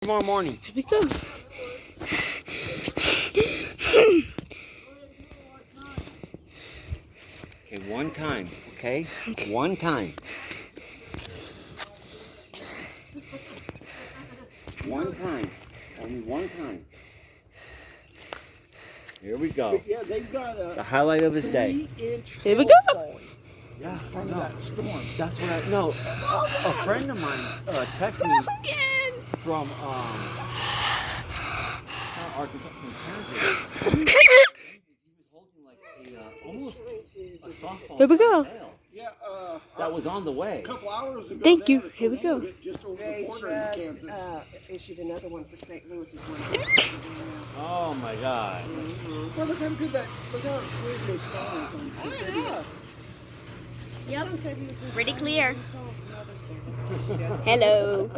Tomorrow morning. Here we go. Okay, one time, okay? One time. One time. Only one time. Here we go. Yeah, they've got a The highlight of his day. 3-inch Here we hail go. falling Yeah, from no, that storm. that's what I know. A friend of mine texted me Again. from Arkansas, from Kansas. He was holding like a almost a softball. Here we go. ball Yeah, That was on the way. a couple hours ago. Thank they you. had a Here we go. tornado hit just over the They border in just Kansas. issued another one for St. Louis as well. Oh my God. Well, look how good that. Look how smooth those stars on the video. Yep. Pretty clear. Hello.